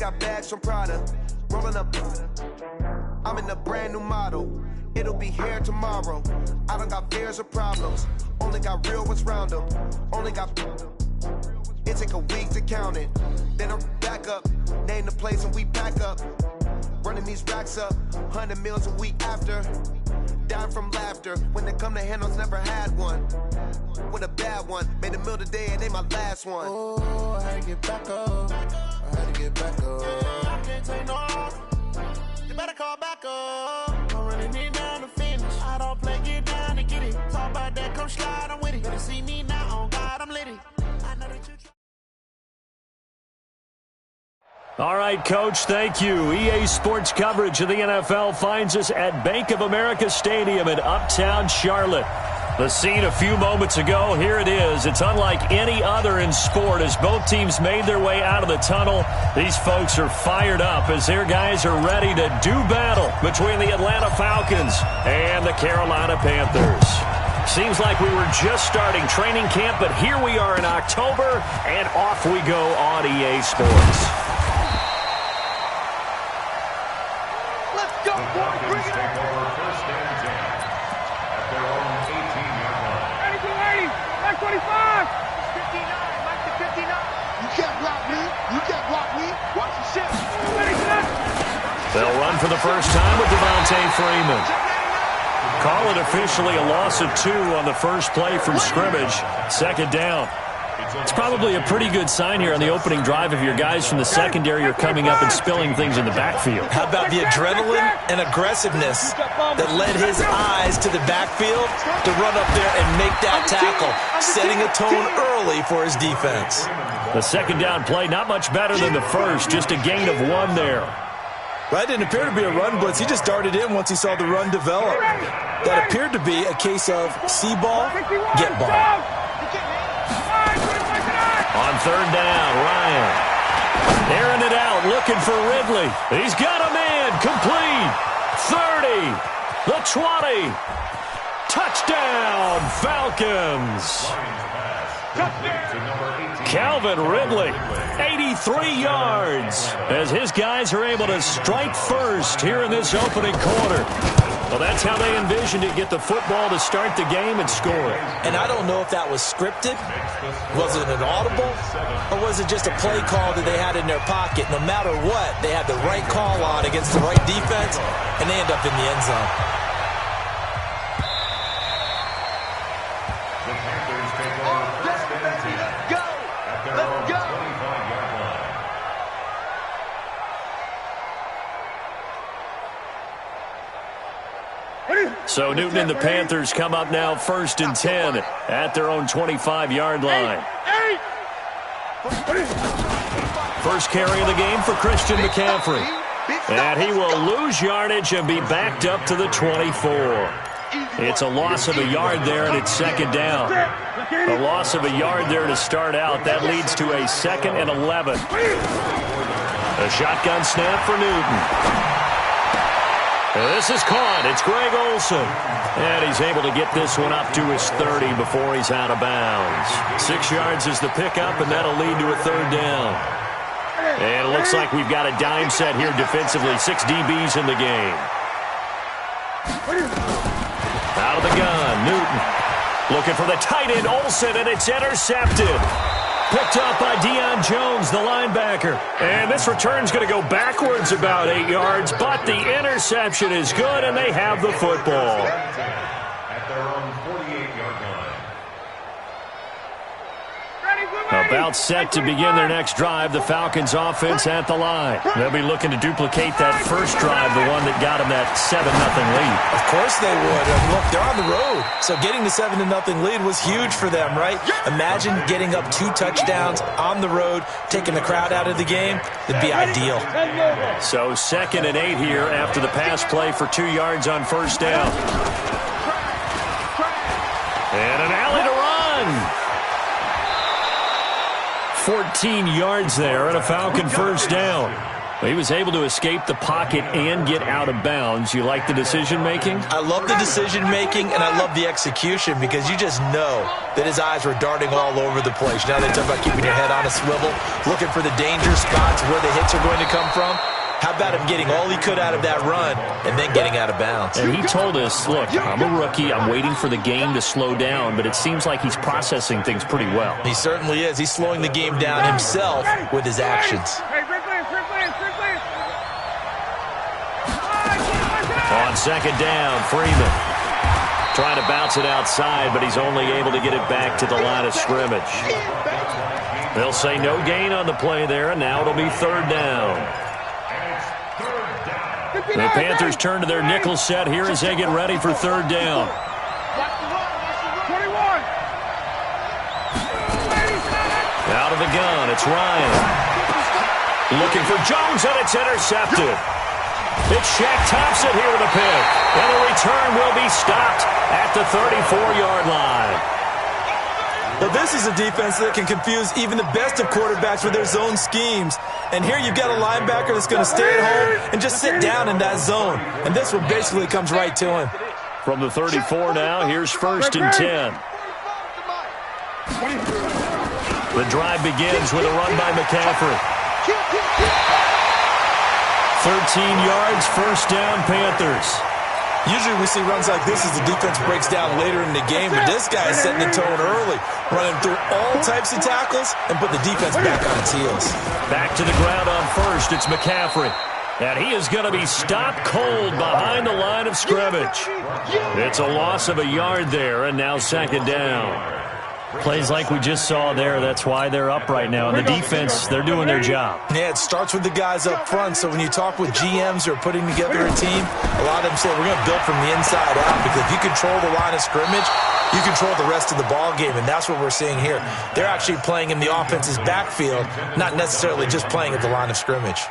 got bags from Prada, rolling up. I'm in a brand new model. It'll be here tomorrow. I don't got fears or problems. Only got real ones round them. Only got. It take a week to count it. Then I'm back up. Name the place and we pack up. Running these racks up. 100 meals a week after. Dying from laughter. When they come to handles, never had one. With a bad one. Made a meal today and they my last one. Oh, I had to get back up. I had to get back up. I can't take no off. You better call back up. I'm running it down to finish. I don't play, get down to get it. Talk about that, come slide, I'm with it. Better see me now, on God, I'm litty. I know that you. All right, Coach, thank you. EA Sports coverage of the NFL finds us at Bank of America Stadium in Uptown Charlotte. The scene a few moments ago, here it is. It's unlike any other in sport as both teams made their way out of the tunnel. These folks are fired up as their guys are ready to do battle between the Atlanta Falcons and the Carolina Panthers. Seems like we were just starting training camp, but here we are in October, and off we go on EA Sports. They'll run for the first time with Devontae Freeman. Call it officially a loss of 2 on the first play from scrimmage. Second down. It's probably a pretty good sign here on the opening drive if your guys from the secondary are coming up and spilling things in the backfield. How about the adrenaline and aggressiveness that led his eyes to the backfield to run up there and make that tackle, setting a tone early for his defense. The second down play, not much better than the first, just a gain of 1 there. That didn't appear to be a run blitz. He just darted in once he saw the run develop. That appeared to be a case of see ball, get ball. On third down, Ryan. Airing it out, looking for Ridley. He's got a man, complete. 30, the 20. Touchdown, Falcons. Calvin Ridley, 83 yards, as his guys are able to strike first here in this opening quarter. Well, that's how they envisioned it, get the football to start the game and score it. And I don't know if that was scripted, was it an audible, or was it just a play call that they had in their pocket? No matter what, they had the right call on against the right defense, and they end up in the end zone. So Newton and the Panthers come up now 1st and 10 at their own 25-yard line. First carry of the game for Christian McCaffrey. And he will lose yardage and be backed up to the 24. It's a loss of a yard there, and it's second down. A loss of a yard there to start out. That leads to a 2nd and 11. A shotgun snap for Newton. This is caught. It's Greg Olsen. And he's able to get this one up to his 30 before he's out of bounds. 6 yards is the pickup, and that'll lead to a third down. And it looks like we've got a dime set here defensively. 6 DBs in the game. Out of the gun, Newton. Looking for the tight end, Olsen, and it's intercepted. Picked up by Deion Jones, the linebacker. And this return's going to go backwards about 8 yards, but the interception is good, and they have the football. At their own 48-yard line. About set to begin their next drive, the Falcons offense at the line. They'll be looking to duplicate that first drive, the one that got them that 7-0 lead. Of course they would. Look, they're on the road. So getting the 7-0 lead was huge for them, right? Imagine getting up 2 touchdowns on the road, taking the crowd out of the game. That'd be ideal. So 2nd and 8 here after the pass play for 2 yards on first down. And an alley to run. 14 yards there and a Falcon first down. He was able to escape the pocket and get out of bounds. You like the decision-making? I love the decision-making, and I love the execution because you just know that his eyes were darting all over the place. Now they talk about keeping your head on a swivel, looking for the danger spots where the hits are going to come from. How about him getting all he could out of that run and then getting out of bounds? And he told us, look, I'm a rookie. I'm waiting for the game to slow down, but it seems like he's processing things pretty well. He certainly is. He's slowing the game down himself with his actions. On second down, Freeman trying to bounce it outside, but he's only able to get it back to the line of scrimmage. They'll say no gain on the play there, and now it'll be third down. The Panthers turn to their nickel set here as they get ready for third down. Out of the gun, it's Ryan. Looking for Jones, and it's intercepted. It's Shaq Thompson here with a pick. And the return will be stopped at the 34-yard line. But this is a defense that can confuse even the best of quarterbacks with their zone schemes. And here you've got a linebacker that's going to stay at home and just sit down in that zone. And this one basically comes right to him. From the 34 now, here's first and 10. The drive begins with a run by McCaffrey. 13 yards, first down, Panthers. Usually we see runs like this as the defense breaks down later in the game, but this guy is setting the tone early, running through all types of tackles and put the defense back on its heels. Back to the ground on first, it's McCaffrey. And he is going to be stopped cold behind the line of scrimmage. It's a loss of a yard there, and now second down. Plays like we just saw there, that's why they're up right now. And the defense, they're doing their job. Yeah, it starts with the guys up front. So when you talk with GMs who are putting together a team, a lot of them say we're going to build from the inside out, because if you control the line of scrimmage, you control the rest of the ball game, and that's what we're seeing here. They're actually playing in the offense's backfield, not necessarily just playing at the line of scrimmage.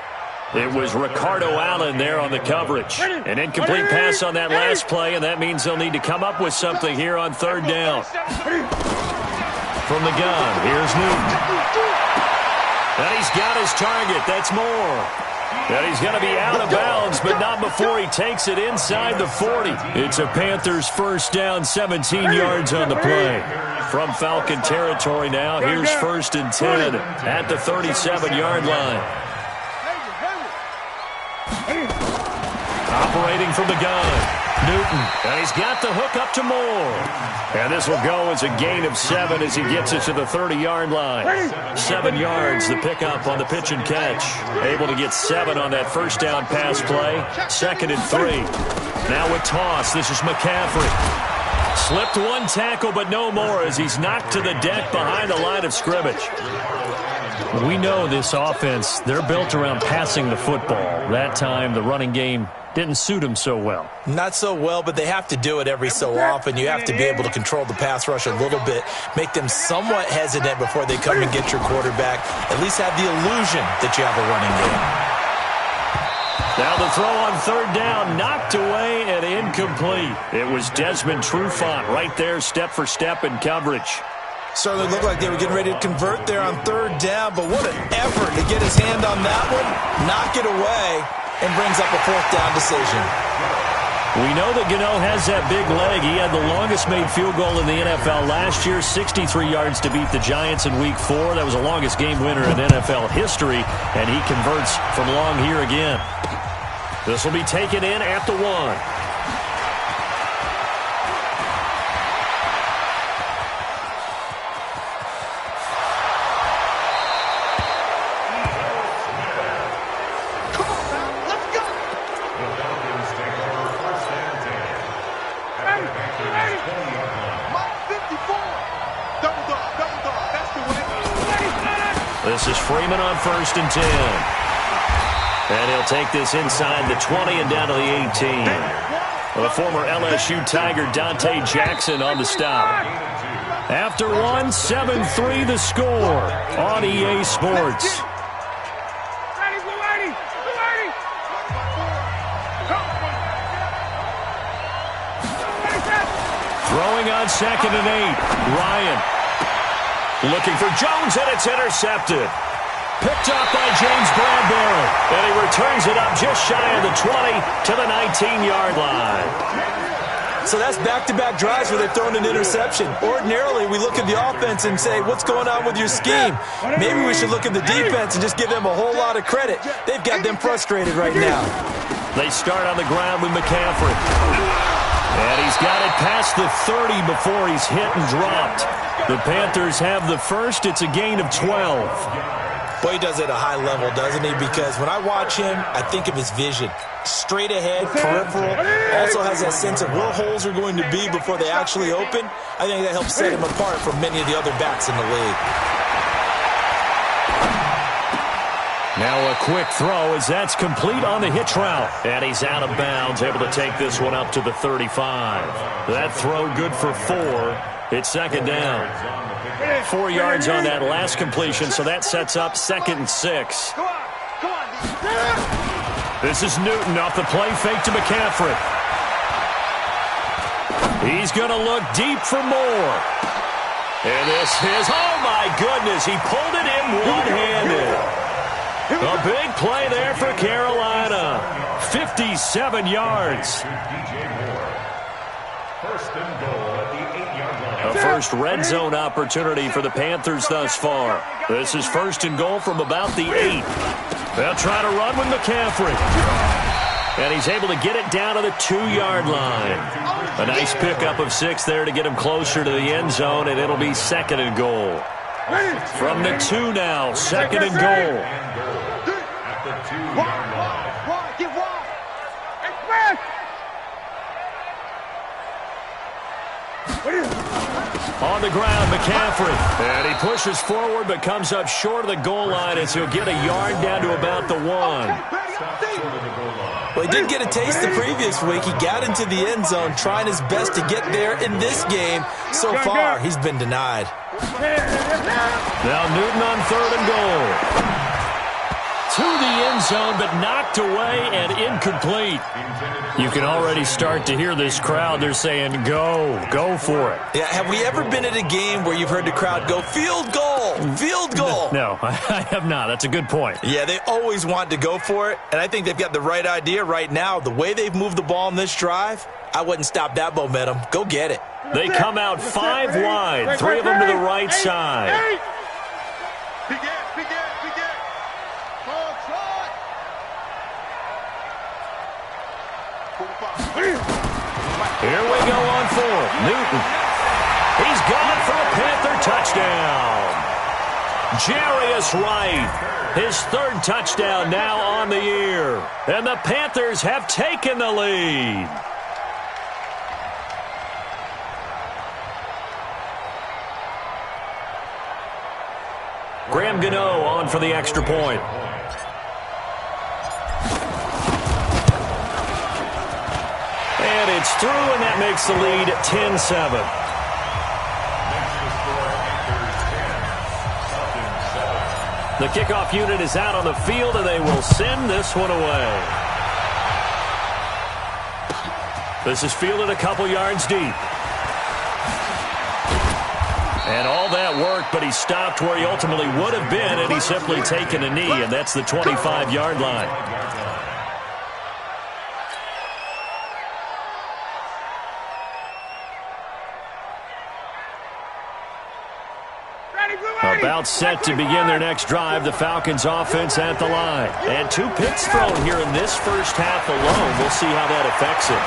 It was Ricardo Allen there on the coverage. An incomplete pass on that last play, and that means they'll need to come up with something here on third down. From the gun, here's Newton. And he's got his target. That's Moore. And he's going to be out of bounds, but not before he takes it inside the 40. It's a Panthers first down, 17 yards on the play. From Falcon territory now, here's first and 10 at the 37-yard line. Operating from the gun, Newton, and he's got the hook up to Moore. And this will go as a gain of 7 as he gets it to the 30-yard line. 7 yards, the pickup on the pitch and catch. Able to get 7 on that first down pass play. Second and 3. Now with toss, this is McCaffrey. Slipped one tackle, but no more as he's knocked to the deck behind the line of scrimmage. We know this offense, they're built around passing the football. That time, the running game didn't suit him so well. Not so well, but they have to do it every so often. You have to be able to control the pass rush a little bit, make them somewhat hesitant before they come and get your quarterback. At least have the illusion that you have a running game. Now the throw on third down, knocked away and incomplete. It was Desmond Trufant right there, step for step in coverage. Certainly looked like they were getting ready to convert there on third down, but what an effort to get his hand on that one, knock it away, and brings up a fourth down decision. We know that Gano has that big leg. He had the longest made field goal in the NFL last year, 63 yards to beat the Giants in Week 4. That was the longest game winner in NFL history, and he converts from long here again. This will be taken in at the 1. This is Freeman on first and 10. And he'll take this inside the 20 and down to the 18. The former LSU Tiger Dante Jackson on the stop. After 1, 7-3 the score on EA Sports. Throwing on second and 8. Ryan. Looking for Jones, and it's intercepted. picked off by James Bradbury. And he returns it up just shy of the 20 to the 19-yard line. So that's back-to-back drives where they've thrown an interception. Ordinarily, we look at the offense and say, what's going on with your scheme? Maybe we should look at the defense and just give them a whole lot of credit. They've got them frustrated right now. They start on the ground with McCaffrey. And he's got it past the 30 before he's hit and dropped. The Panthers have the first. It's a gain of 12. Boy, he does it at a high level, doesn't he? Because when I watch him, I think of his vision. Straight ahead, peripheral. Also has that sense of where holes are going to be before they actually open. I think that helps set him apart from many of the other backs in the league. Now a quick throw as that's complete on the hitch route. And he's out of bounds, able to take this one up to the 35. That throw good for 4. It's second down. 4 yards on that last completion, so that sets up 2nd and 6. This is Newton off the play fake to McCaffrey. He's going to look deep for more. And this is, oh my goodness, he pulled it in one-handed. A big play there for Carolina. 57 yards. First and goal at the 8-yard line. A first red zone opportunity for the Panthers thus far. This is first and goal from about the 8. They'll try to run with McCaffrey. And he's able to get it down to the 2-yard line. A nice pickup of 6 there to get him closer to the end zone, and it'll be 2nd and goal. From the 2 now, 2nd and goal. At the 2-yard line. On the ground, McCaffrey. And he pushes forward but comes up short of the goal line as he'll get a yard down to about the 1. Well, he didn't get a taste the previous week. He got into the end zone trying his best to get there in this game. So far, he's been denied. Now Newton on 3rd and goal. To the end zone, but knocked away and incomplete. You can already start to hear this crowd. They're saying, go for it. Yeah, have we ever been at a game where you've heard the crowd go, field goal, field goal? No, I have not. That's a good point. Yeah, they always want to go for it, and I think they've got the right idea right now. The way they've moved the ball in this drive, I wouldn't stop that momentum. Go get it. They come out 5 wide, 3 of them to the right side. Here we go on 4th. Newton. He's gone for a Panther touchdown. Jarius Wright, his 3rd touchdown now on the year. And the Panthers have taken the lead. Graham Gano on for the extra point. And it's through, and that makes the lead 10-7. The kickoff unit is out on the field, and they will send this one away. This is fielded a couple yards deep. And all that worked, but he stopped where he ultimately would have been, and he's simply taken a knee, and that's the 25-yard line. About set to begin their next drive, the Falcons offense at the line. And 2 picks thrown here in this first half alone. We'll see how that affects him.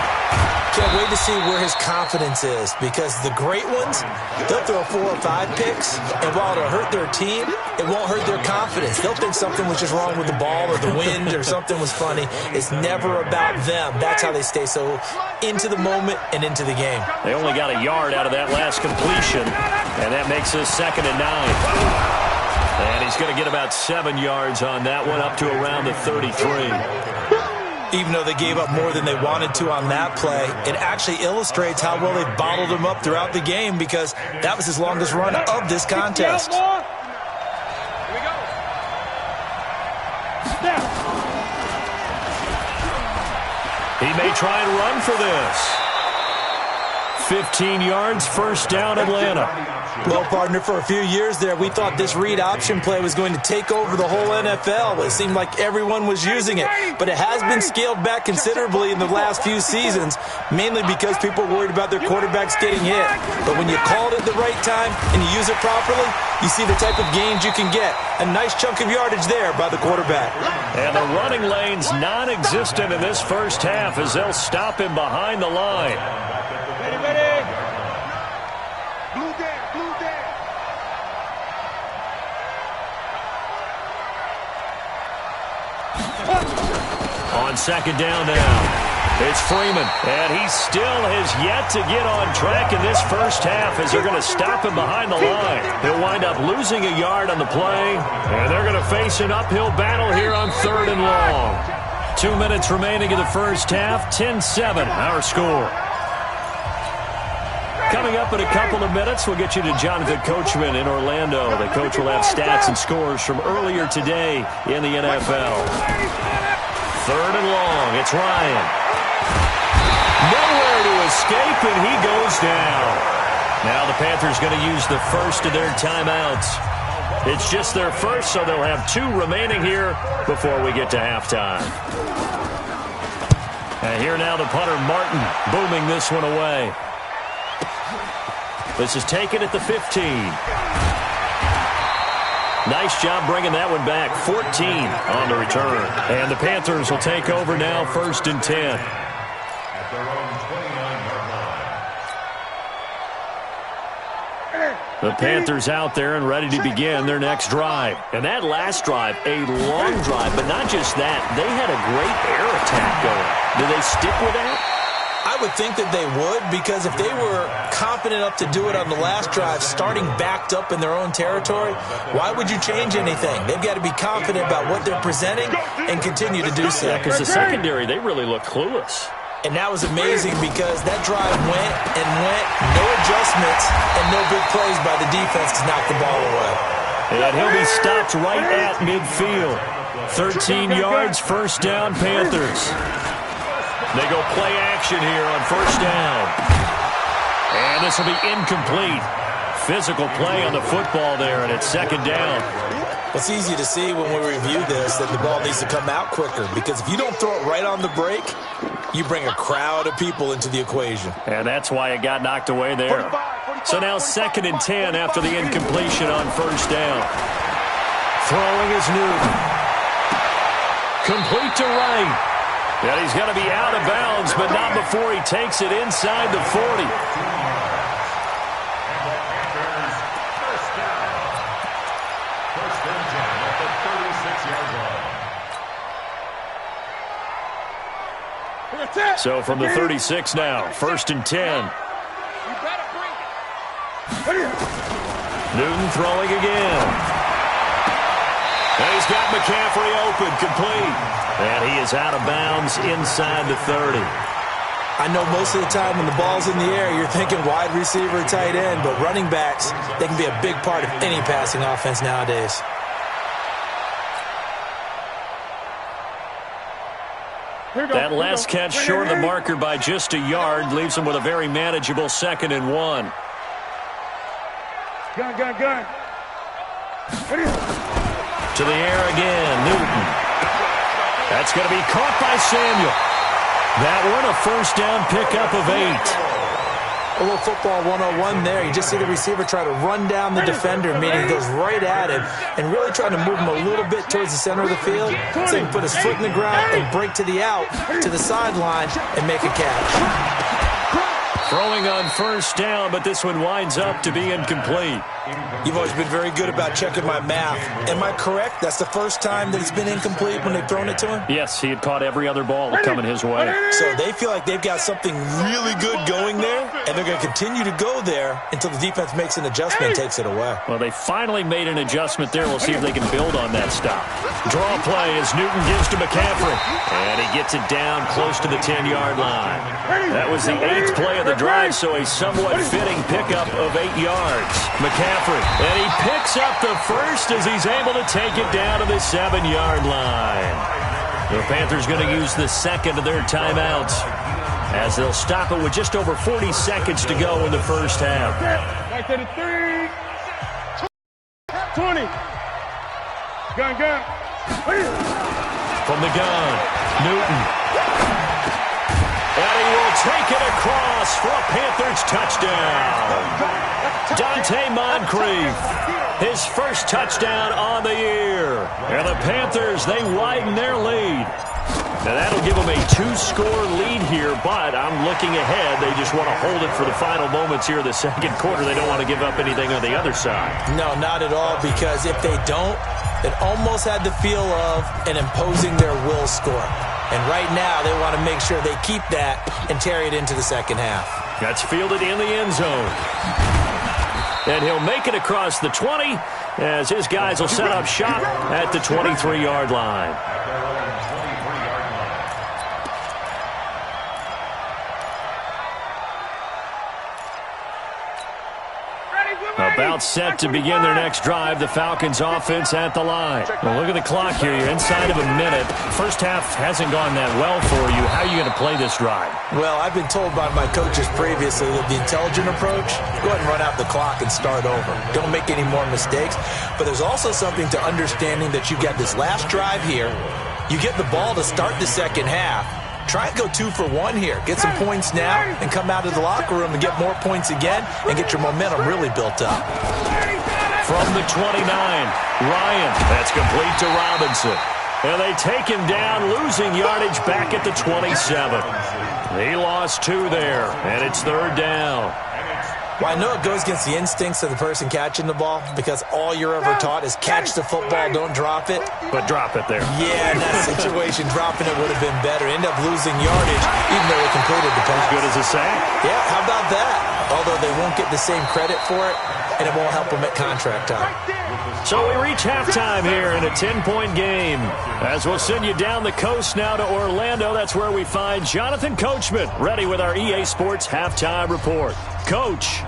Can't wait to see where his confidence is, because the great ones, they'll throw 4 or 5 picks, and while it'll hurt their team, it won't hurt their confidence. They'll think something was just wrong with the ball or the wind or something was funny. It's never about them. That's how they stay so into the moment and into the game. They only got a yard out of that last completion, and that makes this 2nd and 9. And he's going to get about 7 yards on that one, up to around the 33. Even though they gave up more than they wanted to on that play, it actually illustrates how well they bottled him up throughout the game, because that was his longest run of this contest. He may try and run for this. 15 yards, first down, Atlanta. Well, partner, for a few years there, we thought this read option play was going to take over the whole NFL. It seemed like everyone was using it. But it has been scaled back considerably in the last few seasons, mainly because people are worried about their quarterbacks getting hit. But when you call it at the right time and you use it properly, you see the type of gains you can get. A nice chunk of yardage there by the quarterback. And the running lane's non-existent in this first half as they'll stop him behind the line. On second down now, it's Freeman, and he still has yet to get on track in this first half as they're going to stop him behind the line. He'll wind up losing a yard on the play, and they're going to face an uphill battle here on 3rd and long. 2 minutes remaining in the first half, 10-7 our score. Coming up in a couple of minutes, we'll get you to Jonathan Coachman in Orlando. The coach will have stats and scores from earlier today in the NFL. 3rd and long, it's Ryan. Nowhere to escape, and he goes down. Now the Panthers going to use the first of their timeouts. It's just their first, so they'll have 2 remaining here before we get to halftime. And here now the punter, Martin, booming this one away. This is taken at the 15. Nice job bringing that one back. 14 on the return. And the Panthers will take over now, 1st and 10. At their own 29-yard line. The Panthers out there and ready to begin their next drive. And that last drive, a long drive, but not just that. They had a great air attack going. Do they stick with that? I would think that they would, because if they were confident enough to do it on the last drive, starting backed up in their own territory, why would you change anything? They've got to be confident about what they're presenting and continue to do so. Yeah, because the secondary, they really look clueless. And that was amazing because that drive went and went, no adjustments, and no big plays by the defense to knock the ball away. And he'll be stopped right at midfield. 13 yards, first down, Panthers. They go play action here on first down. And this will be incomplete. Physical play on the football there, and it's second down. It's easy to see when we review this that the ball needs to come out quicker, because if you don't throw it right on the break, you bring a crowd of people into the equation. And that's why it got knocked away there. So now 2nd and 10 after the incompletion on first down. Throwing is Newton. Complete to right. And he's going to be out of bounds, but not before he takes it inside the 40. So from the 36 now, 1st and 10. Newton throwing again. And he's got McCaffrey open, complete. And he is out of bounds inside the 30. I know most of the time when the ball's in the air, you're thinking wide receiver, tight end, but running backs, they can be a big part of any passing offense nowadays. That last catch short of the marker by just a yard leaves him with a very manageable 2nd and 1. Gun. To the air again, Newton. That's going to be caught by Samuel. That one a first down pickup of 8. A little football 101 there. You just see the receiver try to run down the defender, meaning he goes right at him and really trying to move him a little bit towards the center of the field so he can put his foot in the ground and break to the out, to the sideline, and make a catch. Throwing on first down, but this one winds up to be incomplete. You've always been very good about checking my math. Am I correct? That's the first time that it's been incomplete when they've thrown it to him? Yes, he had caught every other ball coming his way. So they feel like they've got something really good going there, and they're going to continue to go there until the defense makes an adjustment and takes it away. Well, they finally made an adjustment there. We'll see if they can build on that stop. Draw play as Newton gives to McCaffrey. And he gets it down close to the 10-yard line. That was the 8th play of the drive, so a somewhat fitting pickup of 8 yards. McCaffrey, and he picks up the first as he's able to take it down to the 7-yard line. The Panthers going to use the second of their timeouts as they'll stop it with just over 40 seconds to go in the first half. Back to the 3. 20. Gun. From the gun, Newton. And he will take it across for a Panthers touchdown. Dante Moncrief, his first touchdown on the year. And the Panthers, they widen their lead. Now that'll give them a 2-score lead here, but I'm looking ahead. They just want to hold it for the final moments here in the second quarter. They don't want to give up anything on the other side. No, not at all, because if they don't, it almost had the feel of an imposing their will score. And right now, they want to make sure they keep that and carry it into the second half. That's fielded in the end zone. And he'll make it across the 20 as his guys will set up shop at the 23-yard line. About set to begin their next drive, the Falcons offense at the line. Well, look at the clock here. You're inside of a minute. First half hasn't gone that well for you. How are you going to play this drive? Well, I've been told by my coaches previously that the intelligent approach, go ahead and run out the clock and start over. Don't make any more mistakes. But there's also something to understanding that you got this last drive here. You get the ball to start the second half. Try and go 2 for 1 here. Get some points now and come out of the locker room and get more points again and get your momentum really built up. From the 29, Ryan. That's complete to Robinson. And they take him down, losing yardage back at the 27. He lost 2 there, and it's third down. Well, I know it goes against the instincts of the person catching the ball because all you're ever taught is catch the football, don't drop it. But drop it there. Yeah, in that situation, dropping it would have been better. End up losing yardage, even though they completed the pass. As good as a sack. Yeah, how about that? Although they won't get the same credit for it, and it won't help them at contract time. So we reach halftime here in a 10-point game. As we'll send you down the coast now to Orlando, that's where we find Jonathan Coachman, ready with our EA Sports Halftime Report. Coach.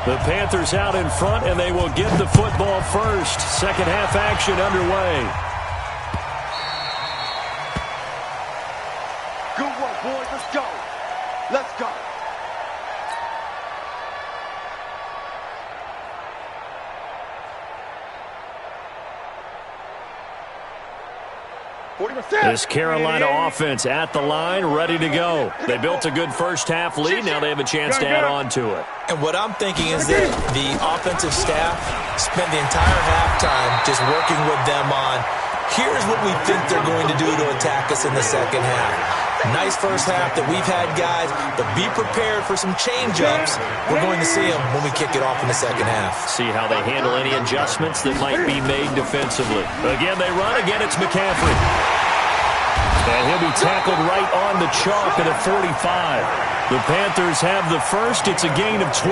The Panthers out in front, and they will get the football first. Second half action underway. Good work, boys. Let's go. Let's go. This Carolina offense at the line, ready to go. They built a good first half lead. Now they have a chance to add on to it. And what I'm thinking is that the offensive staff spent the entire halftime just working with them on, here's what we think they're going to do to attack us in the second half. Nice first half that we've had, guys, but be prepared for some change-ups. We're going to see them when we kick it off in the second half. See how they handle any adjustments that might be made defensively. Again, they run. Again, it's McCaffrey. And he'll be tackled right on the chalk at a 45. The Panthers have the first. It's a gain of 12.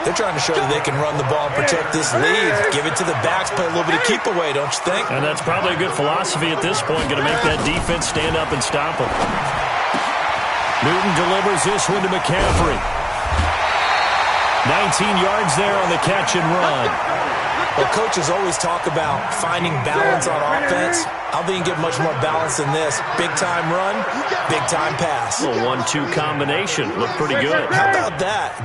They're trying to show that they can run the ball and protect this lead. Give it to the backs, play a little bit of keep away, don't you think? And that's probably a good philosophy at this point. Going to make that defense stand up and stop them. Newton delivers this one to McCaffrey. 19 yards there on the catch and run. Well, coaches always talk about finding balance on offense. I don't think you get much more balance than this. Big-time run, big-time pass. A 1-2 combination. Looked pretty good. How about that?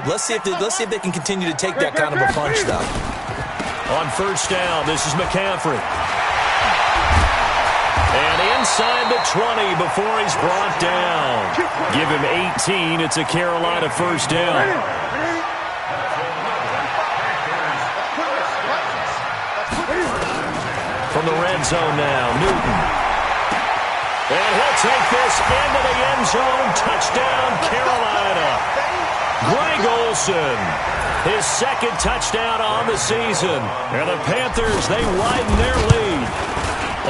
Let's see if they can continue to take that kind of a punch, though. On first down, this is McCaffrey. And inside the 20 before he's brought down. Give him 18. It's a Carolina first down. From the red zone now, Newton. And he'll take this into the end zone. Touchdown, Carolina. Greg Olsen, his second touchdown on the season. And the Panthers, they widen their lead.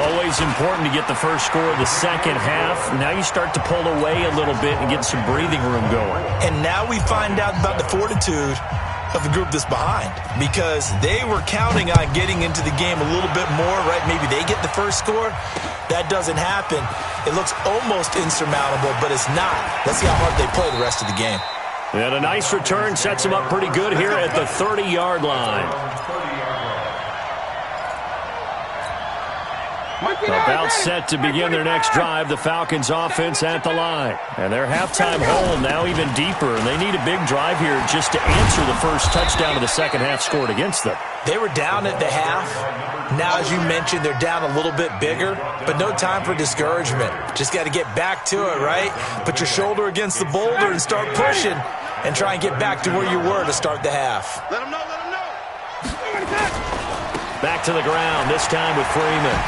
Always important to get the first score of the second half. Now you start to pull away a little bit and get some breathing room going. And now we find out about the fortitude of the group that's behind, because they were counting on getting into the game a little bit more, right? Maybe they get the first score. That doesn't happen. It looks almost insurmountable, but it's not. Let's see how hard they play the rest of the game. And a nice return sets him up pretty good here at the 30-yard line. About set to begin their next drive, the Falcons offense at the line. And their halftime hole now even deeper, and they need a big drive here just to answer the first touchdown of the second half scored against them. They were down at the half. Now, as you mentioned, they're down a little bit bigger, but no time for discouragement. Just got to get back to it, right? Put your shoulder against the boulder and start pushing and try and get back to where you were to start the half. Let him know, let him know. Back to the ground, this time with Freeman.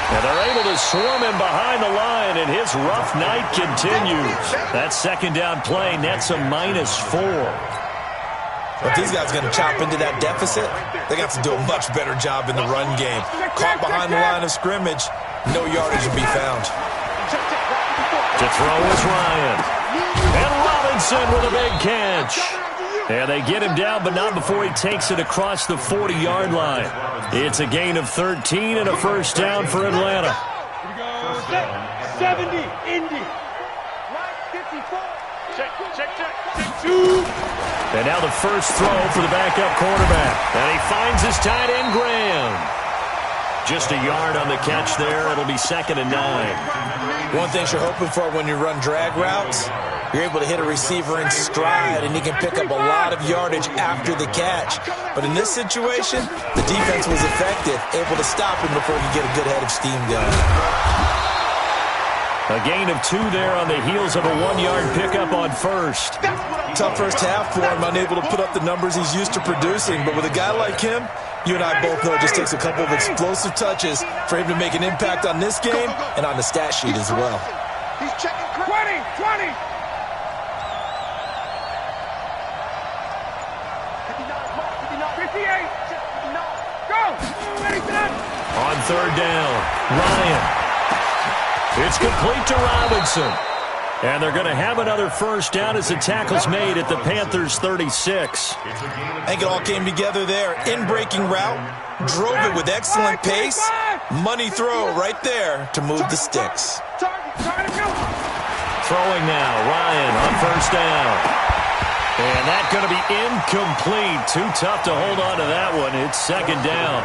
And they're able to swarm him behind the line, and his rough night continues. That second down play nets a -4. If these guys are going to chop into that deficit, they're going to have to do a much better job in the run game. Caught behind the line of scrimmage, no yardage to be found. To throw is Ryan. And Robinson with a big catch. And they get him down, but not before he takes it across the 40-yard line. It's a gain of 13 and a first down for Atlanta. Here we go. Set. 70. Indy. Right. 54. Check. Two. And now the first throw for the backup quarterback. And he finds his tight end, Graham. Just a yard on the catch there. It'll be 2nd and 9. One thing you're hoping for when you run drag routes, you're able to hit a receiver in stride, and he can pick up a lot of yardage after the catch. But in this situation, the defense was effective, able to stop him before he could get a good head of steam going. A gain of 2 there on the heels of a 1-yard pickup on first. Tough first half for him, unable to put up the numbers he's used to producing. But with a guy like him, you and I both know it just takes a couple of explosive touches for him to make an impact on this game and on the stat sheet as well. He's checking 20. 58. Go. On third down, Ryan. It's complete to Robinson. And they're going to have another first down as the tackle's made at the Panthers' 36. I think it all came together there. In-breaking route, drove it with excellent pace. Money throw right there to move the sticks. Throwing now, Ryan on first down. And that's going to be incomplete. Too tough to hold on to that one. It's 2nd down.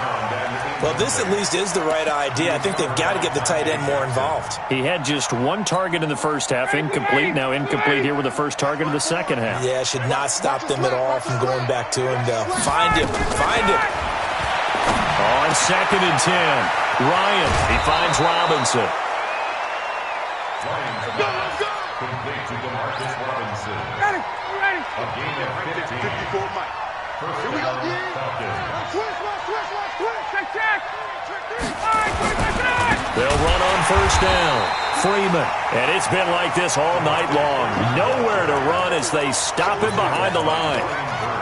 Well, this at least is the right idea. I think they've got to get the tight end more involved. He had just 1 target in the first half, incomplete. Now incomplete here with the first target of the second half. Yeah, should not stop them at all from going back to him, though. Find him. On 2nd and 10, Ryan, he finds Robinson. Complete to DeMarcus Robinson. Ready. A gain of 15. 54 Mike. Here we go, Switch. Check. They'll run on first down. Freeman. And it's been like this all night long. Nowhere to run as they stop him behind the line.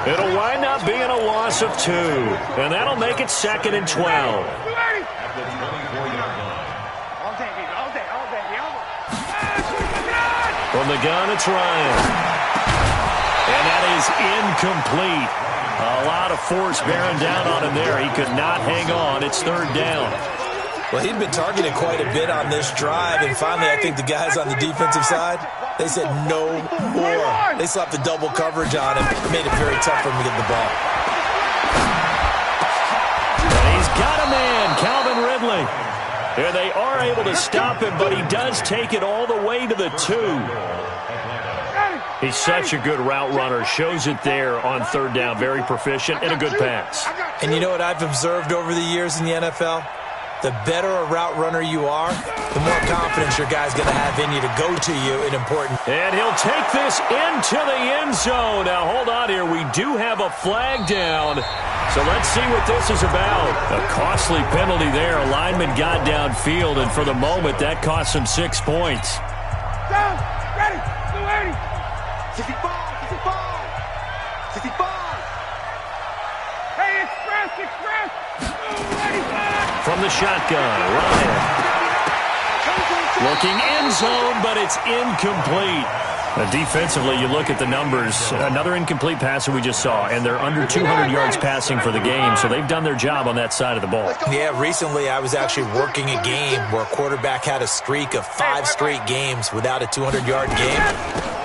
It'll wind up being a loss of 2. And that'll make it 2nd and 12. At the 24-yard line. All day. From the gun, it's Ryan. And that is incomplete. A lot of force bearing down on him there. He could not hang on. It's 3rd down. Well, he'd been targeted quite a bit on this drive, and finally I think the guys on the defensive side, they said no more. They slapped the double coverage on him. It made it very tough for him to get the ball. And he's got a man, Calvin Ridley. And they are able to stop him, but he does take it all the way to the 2. He's such a good route runner. Shows it there on 3rd down. Very proficient and a good pass. And you know what I've observed over the years in the NFL? The better a route runner you are, the more confidence your guy's going to have in you to go to you in important. And he'll take this into the end zone. Now, hold on here. We do have a flag down. So let's see what this is about. A costly penalty there. A lineman got downfield, and for the moment, that cost him 6 points. Down. Ready. 65. Hey, express. From the shotgun, Ryan. Looking end zone, but it's incomplete. Defensively, you look at the numbers. Another incomplete passer we just saw, and they're under 200 yards passing for the game, so they've done their job on that side of the ball. Yeah, recently I was actually working a game where a quarterback had a streak of 5 straight games without a 200-yard game,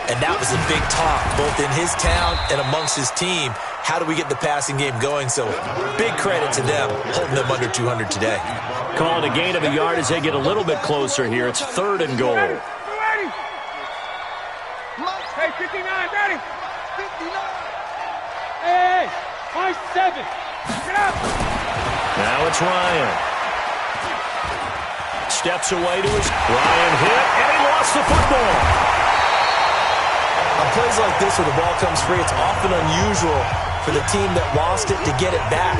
and that was a big talk, both in his town and amongst his team. How do we get the passing game going? So big credit to them, holding them under 200 today. Call it a gain of a yard as they get a little bit closer here. It's 3rd and goal. Hey, 59, ready? 59. Hey, 7. Get up. Now it's Ryan. Steps away to his... Ryan hit, and he lost the football. On plays like this where the ball comes free, it's often unusual for the team that lost it to get it back.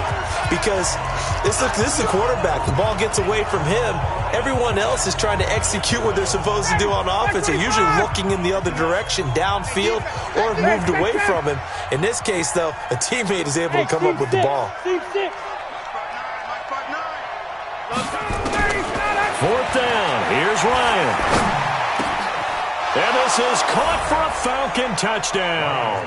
Because this is the quarterback. The ball gets away from him. Everyone else is trying to execute what they're supposed to do on offense. They're usually looking in the other direction, downfield, or have moved away from him. In this case, though, a teammate is able to come up with the ball. 4th down. Here's Ryan. And this is caught for a Falcon touchdown.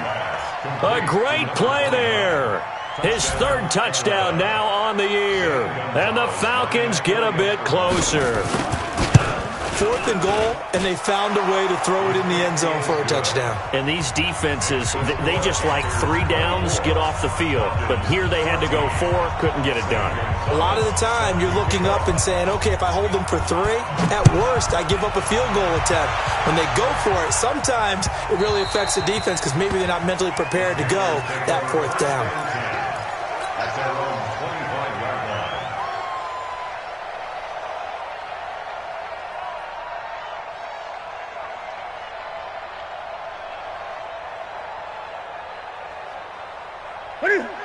A great play there. His 3rd touchdown now on the year. And the Falcons get a bit closer. 4th and goal, and they found a way to throw it in the end zone for a touchdown. And these defenses, they just like 3 downs, get off the field. But here they had to go 4, couldn't get it done. A lot of the time, you're looking up and saying, okay, if I hold them for 3, at worst, I give up a field goal attempt. When they go for it, sometimes it really affects the defense because maybe they're not mentally prepared to go that 4th down. That's their own 25-yard line.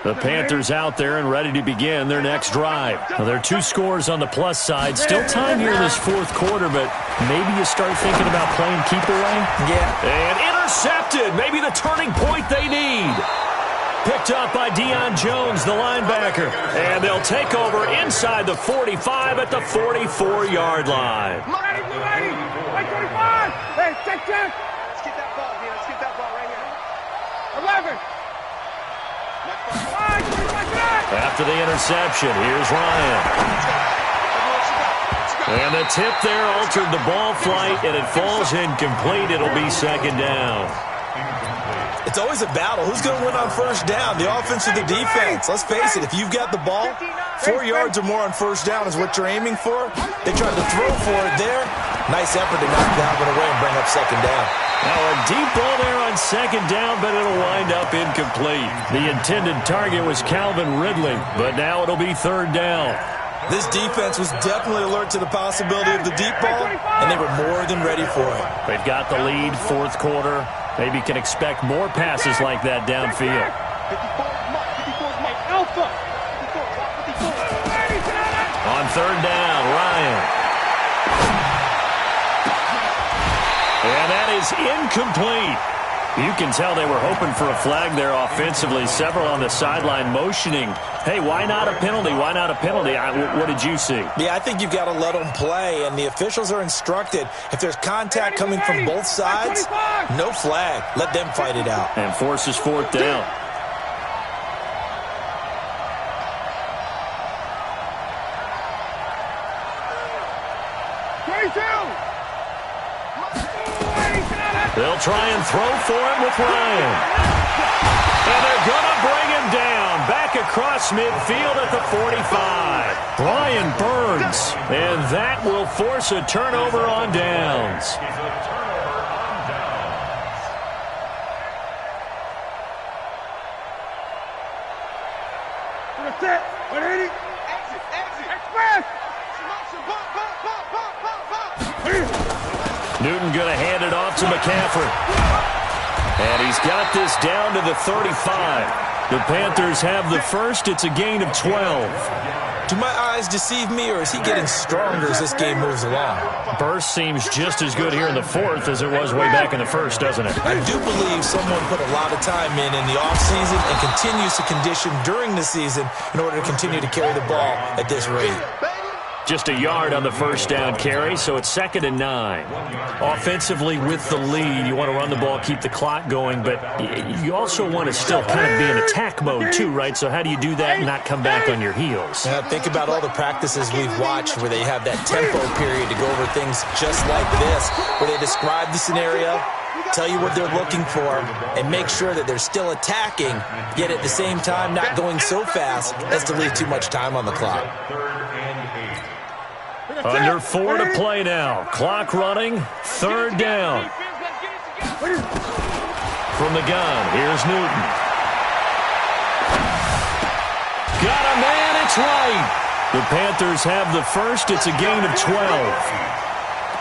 The Panthers out there and ready to begin their next drive. Now, there are 2 scores on the plus side. Still time here in this 4th quarter, but maybe you start thinking about playing keep away. Yeah. And intercepted. Maybe the turning point they need. Picked up by Deion Jones, the linebacker. And they'll take over inside the 45 at the 44-yard line. Ready, 25. Hey, check. Let's get that ball here. Let's get that ball right here. 11. After the interception, here's Ryan. And the tip there altered the ball flight, and it falls incomplete. It'll be 2nd down. It's always a battle. Who's going to win on 1st down, the offense or the defense? Let's face it, if you've got the ball, 4 yards or more on 1st down is what you're aiming for. They tried to throw for it there. Nice effort to knock that one away and bring up 2nd down. Now a deep ball there on 2nd down, but it'll wind up incomplete. The intended target was Calvin Ridley, but now it'll be 3rd down. This defense was definitely alert to the possibility of the deep ball, and they were more than ready for it. They've got the lead, 4th quarter. Maybe can expect more passes like that downfield. On 3rd down, Ryan. And that is incomplete. You can tell they were hoping for a flag there offensively. Several on the sideline motioning, hey, why not a penalty? Why not a penalty? What did you see? Yeah, I think you've got to let them play, and the officials are instructed. If there's contact coming from both sides, no flag. Let them fight it out. And forces 4th down. They'll try and throw for him with Ryan. And they're going to bring him down. Back across midfield at the 45. Brian Burns. And that will force a turnover on downs. Set. 180. Exit. Express. Newton going to hand it off to McCaffrey. And he's got this down to the 35. The Panthers have the first. It's a gain of 12. Do my eyes deceive me, or is he getting stronger as this game moves along? Burst seems just as good here in the 4th as it was way back in the 1st, doesn't it? I do believe someone put a lot of time in the offseason and continues to condition during the season in order to continue to carry the ball at this rate. Just a yard on the first down carry, so it's 2nd and 9. Offensively, with the lead, you want to run the ball, keep the clock going, but you also want to still kind of be in attack mode too, right? So how do you do that and not come back on your heels? Think about all the practices we've watched where they have that tempo period to go over things just like this, where they describe the scenario, tell you what they're looking for, and make sure that they're still attacking, yet at the same time not going so fast as to leave too much time on the clock. Under 4 to play now. Clock running. 3rd down. From the gun, here's Newton. Got a man, it's right. The Panthers have the first. It's a gain of 12.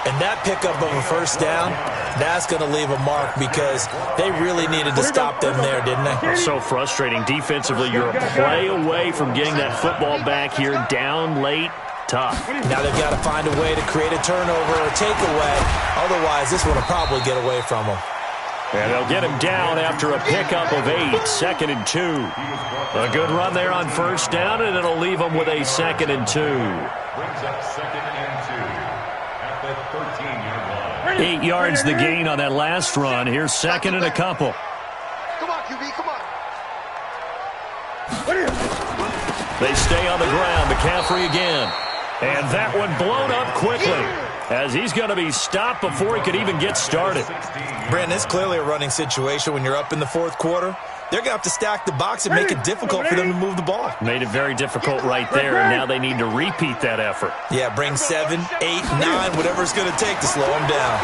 And that pickup of a first down, that's going to leave a mark because they really needed to stop them there, didn't they? So frustrating. Defensively, you're a play away from getting that football back here, down late. Tough. Now they've got to find a way to create a turnover or takeaway. Otherwise, this one will probably get away from them. And they'll get him down after a pickup of 8, 2nd and 2. A good run there on first down, and it'll leave them with a 2nd and 2. Brings up 2nd and 2 at the 13-yard line. 8 yards the gain on that last run. Here's 2nd and a couple. Come on, QB, come on. They stay on the ground. McCaffrey again. And that one blown up quickly as he's going to be stopped before he could even get started. Brandon, it's clearly a running situation when you're up in the 4th quarter. They're going to have to stack the box and make it difficult for them to move the ball. Made it very difficult right there, and now they need to repeat that effort. Yeah, bring 7, 8, 9, whatever it's going to take to slow them down.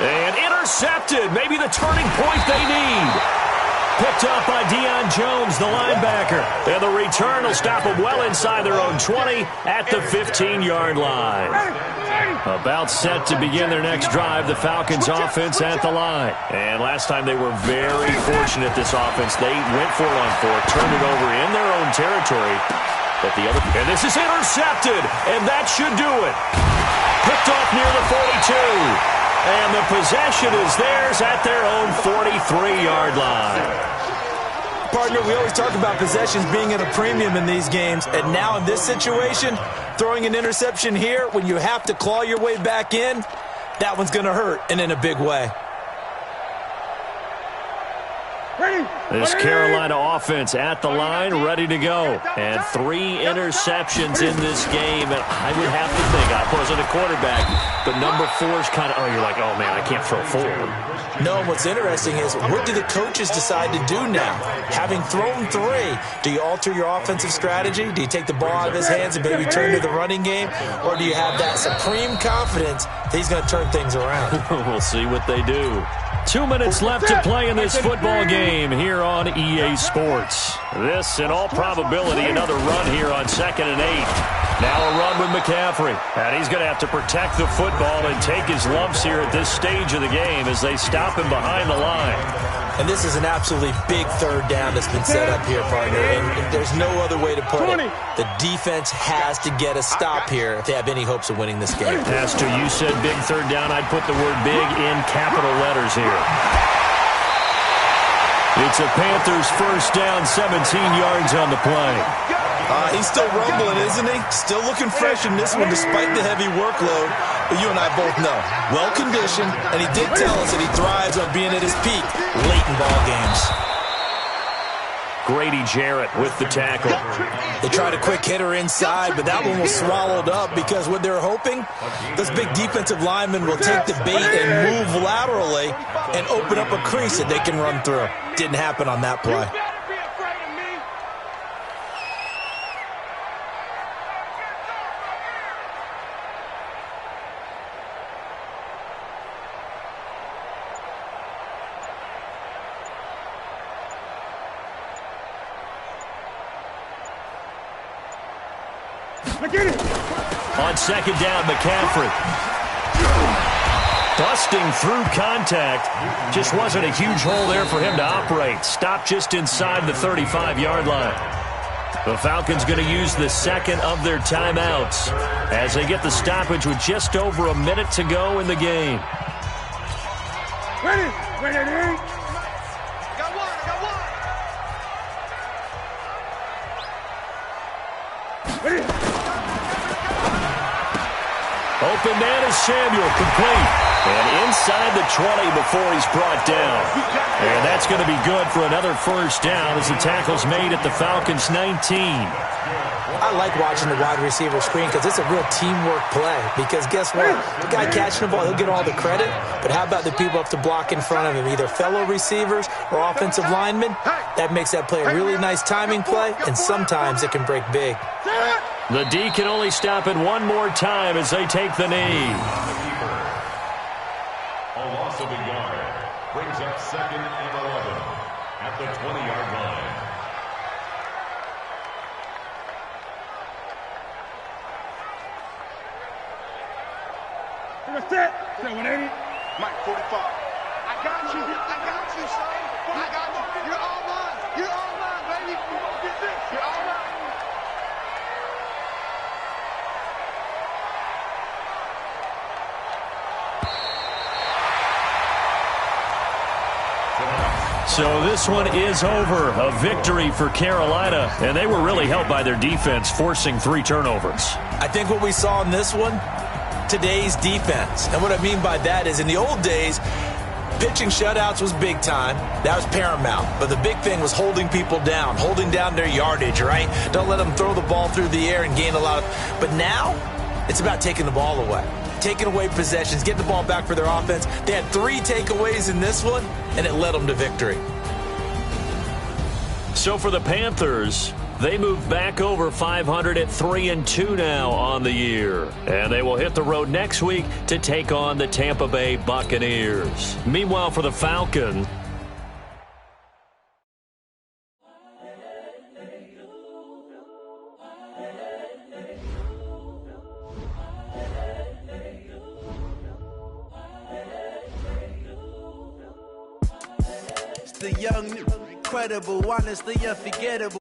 And intercepted. Maybe the turning point they need. Picked up by Deion Jones, the linebacker. And the return will stop them well inside their own 20 at the 15-yard line. About set to begin their next drive, the Falcons offense at the line. And last time they were very fortunate, this offense. They went for it on 4, turned it over in their own territory. But and this is intercepted, and that should do it. Picked off near the 42. And the possession is theirs at their own 43-yard line. Partner, we always talk about possessions being at a premium in these games. And now in this situation, throwing an interception here when you have to claw your way back in, that one's going to hurt, and in a big way. This Carolina offense at the line, ready to go. And 3 interceptions in this game. And I would have to think, I wasn't a quarterback, but number 4 is kind of, you're like, oh, man, I can't throw 4. No, what's interesting is what do the coaches decide to do now? Having thrown 3, do you alter your offensive strategy? Do you take the ball out of his hands and maybe turn to the running game? Or do you have that supreme confidence that he's going to turn things around? We'll see what they do. 2 minutes left to play in this football game here on EA Sports. This, in all probability, another run here on 2nd and 8. Now a run with McCaffrey. And he's going to have to protect the football and take his lumps here at this stage of the game as they stop him behind the line. And this is an absolutely big 3rd down that's been set up here, partner. And there's no other way to put it. The defense has to get a stop here if they have any hopes of winning this game. Pastor, you said big 3rd down. I'd put the word big in capital letters here. It's a Panthers first down, 17 yards on the play. He's still rumbling, isn't he? Still looking fresh in this one despite the heavy workload. But you and I both know, well-conditioned, and he did tell us that he thrives on being at his peak late in ball games. Grady Jarrett with the tackle. They tried a quick hitter inside, but that one was swallowed up because what they're hoping, those big defensive linemen will take the bait and move laterally and open up a crease that they can run through. Didn't happen on that play. On 2nd down, McCaffrey. Busting through contact. Just wasn't a huge hole there for him to operate. Stopped just inside the 35-yard line. The Falcons going to use the 2nd of their timeouts as they get the stoppage with just over a minute to go in the game. Ready. Open man is Samuel, complete. And inside the 20 before he's brought down. And that's going to be good for another first down as the tackle's made at the Falcons' 19. I like watching the wide receiver screen because it's a real teamwork play. Because guess what? The guy catching the ball, he'll get all the credit. But how about the people up to block in front of him, either fellow receivers or offensive linemen? That makes that play a really nice timing play, and sometimes it can break big. The D can only stop it one more time as they take the knee. A loss of a yard brings up 2nd and 11 at the 20-yard line. That's it. 180. Mike, 45. I got you, son. I got you. You're all mine. You're all mine, baby. You gonna get this. You're all mine. So this one is over. A victory for Carolina, and they were really helped by their defense, forcing 3 turnovers. I think what we saw in this one, today's defense. And what I mean by that is in the old days, pitching shutouts was big time. That was paramount. But the big thing was holding people down, holding down their yardage, right? Don't let them throw the ball through the air and gain a lot of... But now, it's about taking the ball away. Taking away possessions, getting the ball back for their offense. They had 3 takeaways in this one, and it led them to victory. So for the Panthers, they move back over 500 at 3-2 now on the year. And they will hit the road next week to take on the Tampa Bay Buccaneers. Meanwhile, for the Falcons, the young, incredible, honestly unforgettable.